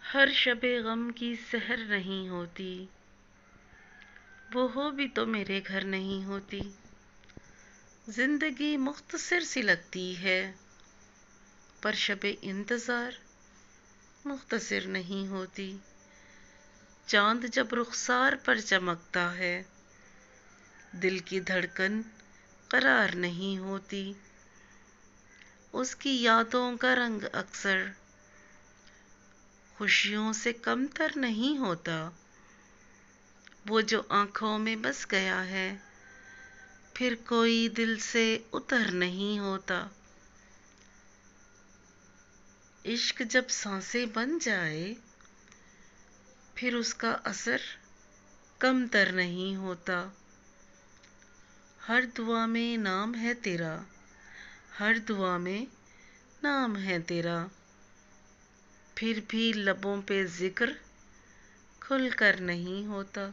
हर शबे गम की सहर नहीं होती, वो हो भी तो मेरे घर नहीं होती। जिंदगी मुख्तसर सी लगती है, पर शबे इंतज़ार मुख्तसर नहीं होती। चांद जब रुखसार पर चमकता है, दिल की धड़कन करार नहीं होती। उसकी यादों का रंग अक्सर खुशियों से कमतर नहीं होता। वो जो आंखों में बस गया है, फिर कोई दिल से उतर नहीं होता। इश्क जब सांसें बन जाए, फिर उसका असर कमतर नहीं होता। हर दुआ में नाम है तेरा, हर दुआ में नाम है तेरा, फिर भी लबों पे जिक्र खुलकर नहीं होता।